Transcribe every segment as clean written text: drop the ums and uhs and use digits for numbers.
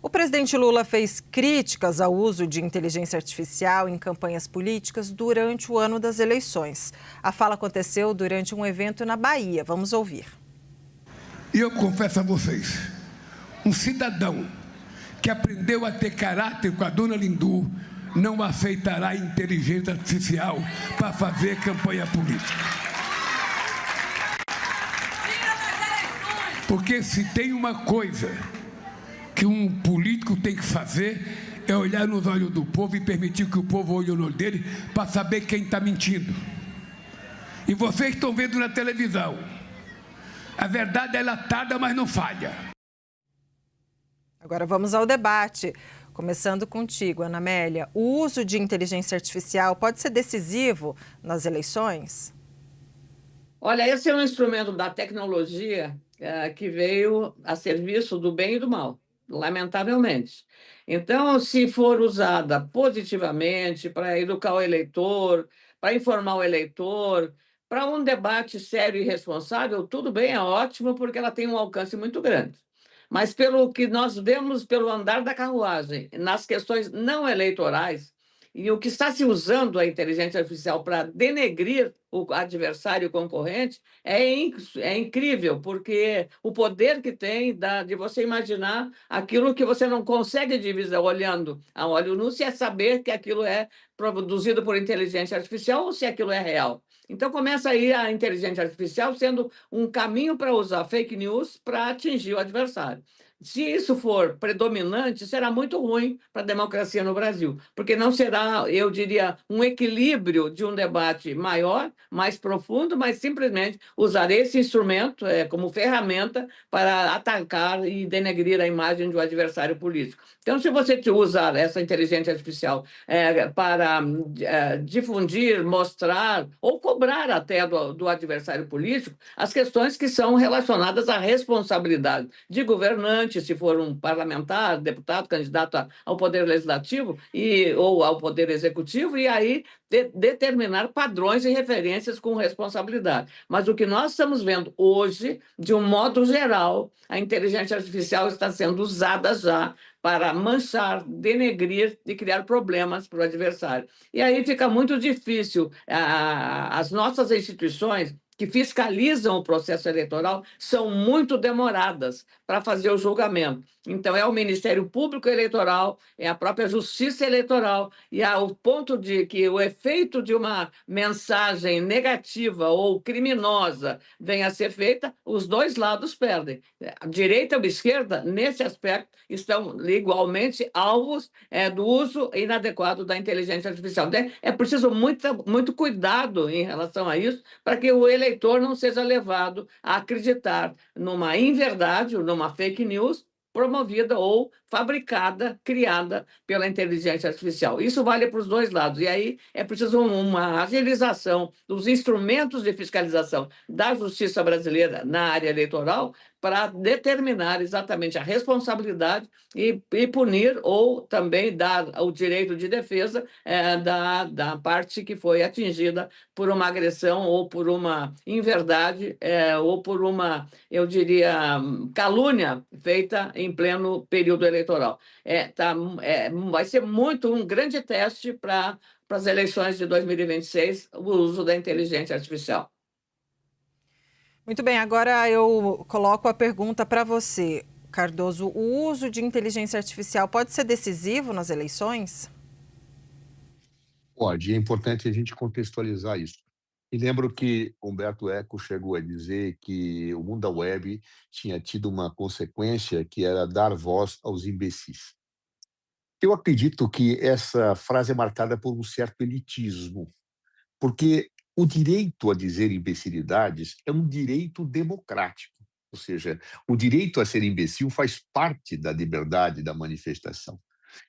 O presidente Lula fez críticas ao uso de inteligência artificial em campanhas políticas durante o ano das eleições. A fala aconteceu durante um evento na Bahia. Vamos ouvir. E eu confesso a vocês, um cidadão que aprendeu a ter caráter com a dona Lindu não aceitará inteligência artificial para fazer campanha política. Porque se tem uma coisa que um político tem que fazer é olhar nos olhos do povo e permitir que o povo olhe no olho dele para saber quem está mentindo. E vocês estão vendo na televisão. A verdade é latada, mas não falha. Agora vamos ao debate. Começando contigo, Ana Amélia. O uso de inteligência artificial pode ser decisivo nas eleições? Olha, esse é um instrumento da tecnologia que veio a serviço do bem e do mal, lamentavelmente. Então, se for usada positivamente para educar o eleitor, para informar o eleitor, para um debate sério e responsável, tudo bem, é ótimo, porque ela tem um alcance muito grande. Mas pelo que nós vemos pelo andar da carruagem, nas questões não eleitorais, e o que está se usando a inteligência artificial para denegrir o adversário concorrente é incrível, porque o poder que tem de você imaginar aquilo que você não consegue divisar olhando a olho nu, se é saber que aquilo é produzido por inteligência artificial ou se aquilo é real. Então, começa aí a inteligência artificial sendo um caminho para usar fake news para atingir o adversário. Se isso for predominante, será muito ruim para a democracia no Brasil, porque não será, eu diria, um equilíbrio de um debate maior, mais profundo, mas simplesmente usar esse instrumento como ferramenta para atacar e denegrir a imagem do adversário político. Então, se você usar essa inteligência artificial para difundir, mostrar ou cobrar até do adversário político as questões que são relacionadas à responsabilidade de governante, se for um parlamentar, deputado, candidato ao poder legislativo ou ao poder executivo, e aí determinar padrões e referências com responsabilidade. Mas o que nós estamos vendo hoje, de um modo geral, a inteligência artificial está sendo usada já para manchar, denegrir e criar problemas para o adversário. E aí fica muito difícil. As nossas instituições que fiscalizam o processo eleitoral são muito demoradas para fazer o julgamento. Então, é o Ministério Público Eleitoral, é a própria Justiça Eleitoral, e ao ponto de que o efeito de uma mensagem negativa ou criminosa venha a ser feita, os dois lados perdem. A direita ou a esquerda, nesse aspecto, estão igualmente alvos do uso inadequado da inteligência artificial. É preciso muito cuidado em relação a isso, para que o eleitor não seja levado a acreditar numa inverdade ou numa fake news promovida ou fabricada, criada pela inteligência artificial. Isso vale para os dois lados. E aí é preciso uma agilização dos instrumentos de fiscalização da justiça brasileira na área eleitoral para determinar exatamente a responsabilidade e punir ou também dar o direito de defesa da parte que foi atingida por uma agressão ou por uma inverdade ou por uma, eu diria, calúnia feita em pleno período eleitoral. Vai ser um grande teste para as eleições de 2026, o uso da inteligência artificial. Muito bem, agora eu coloco a pergunta para você, Cardoso. O uso de inteligência artificial pode ser decisivo nas eleições? Pode, é importante a gente contextualizar isso. E lembro que Humberto Eco chegou a dizer que o mundo da web tinha tido uma consequência que era dar voz aos imbecis. Eu acredito que essa frase é marcada por um certo elitismo, porque o direito a dizer imbecilidades é um direito democrático, ou seja, o direito a ser imbecil faz parte da liberdade da manifestação.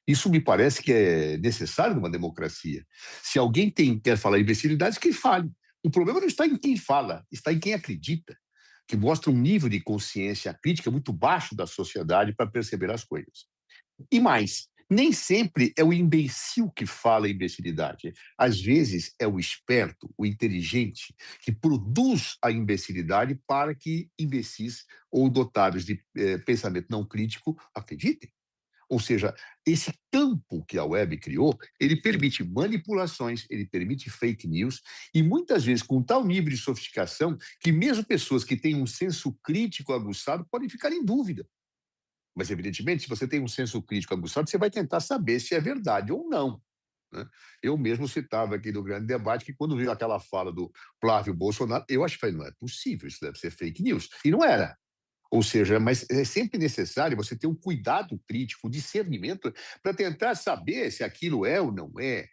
Isso me parece que é necessário numa democracia. Se alguém quer falar imbecilidades, que fale. O problema não está em quem fala, está em quem acredita, que mostra um nível de consciência crítica muito baixo da sociedade para perceber as coisas. E mais, nem sempre é o imbecil que fala imbecilidade. Às vezes é o esperto, o inteligente, que produz a imbecilidade para que imbecis ou dotados de pensamento não crítico acreditem. Ou seja, esse campo que a web criou, ele permite manipulações, ele permite fake news, e muitas vezes com tal nível de sofisticação que mesmo pessoas que têm um senso crítico aguçado podem ficar em dúvida. Mas, evidentemente, se você tem um senso crítico aguçado, você vai tentar saber se é verdade ou não, né? Eu mesmo citava aqui no grande debate que quando vi aquela fala do Flávio Bolsonaro, eu acho que falei, não é possível, isso deve ser fake news. E não era. Ou seja, mas é sempre necessário você ter um cuidado crítico, um discernimento, para tentar saber se aquilo é ou não é.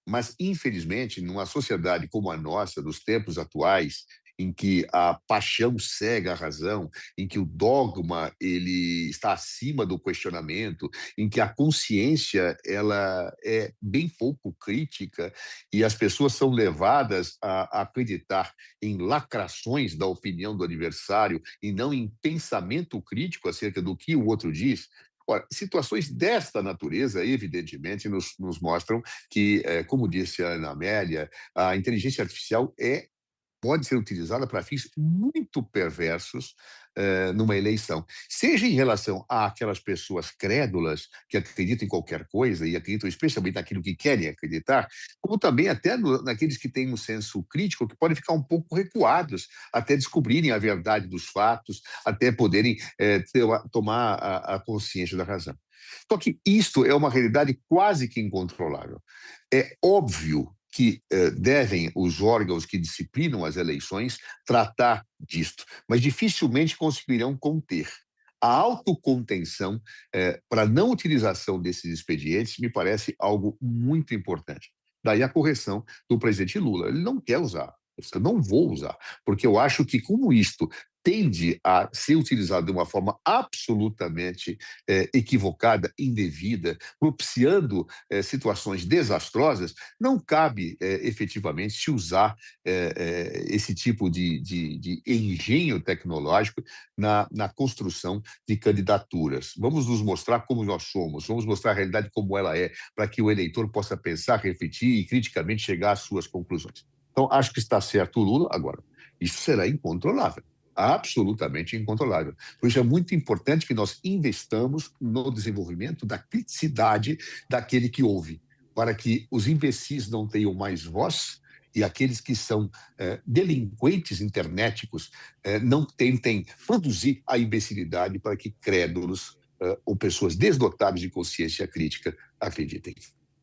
Mas, infelizmente, numa sociedade como a nossa, dos tempos atuais, em que a paixão cega a razão, em que o dogma ele está acima do questionamento, em que a consciência ela é bem pouco crítica e as pessoas são levadas a acreditar em lacrações da opinião do adversário e não em pensamento crítico acerca do que o outro diz. Ora, situações desta natureza, evidentemente, nos mostram que, como disse a Ana Amélia, a inteligência artificial pode ser utilizada para fins muito perversos numa eleição. Seja em relação àquelas pessoas crédulas que acreditam em qualquer coisa e acreditam especialmente naquilo que querem acreditar, como também até naqueles que têm um senso crítico que podem ficar um pouco recuados até descobrirem a verdade dos fatos, até poderem tomar a consciência da razão. Só que isto é uma realidade quase que incontrolável. É óbvio que devem os órgãos que disciplinam as eleições tratar disto, mas dificilmente conseguirão conter. A autocontenção para não utilização desses expedientes me parece algo muito importante. Daí a correção do presidente Lula. Ele não quer usar. Eu não vou usar, porque eu acho que, como isto tende a ser utilizado de uma forma absolutamente equivocada, indevida, propiciando situações desastrosas, não cabe efetivamente se usar esse tipo de engenho tecnológico na construção de candidaturas. Vamos nos mostrar como nós somos, vamos mostrar a realidade como ela é, para que o eleitor possa pensar, refletir e criticamente chegar às suas conclusões. Então, acho que está certo o Lula. Agora, isso será incontrolável. Absolutamente incontrolável. Por isso é muito importante que nós investamos no desenvolvimento da criticidade daquele que ouve, para que os imbecis não tenham mais voz e aqueles que são delinquentes internéticos não tentem produzir a imbecilidade para que crédulos ou pessoas desdotadas de consciência crítica acreditem.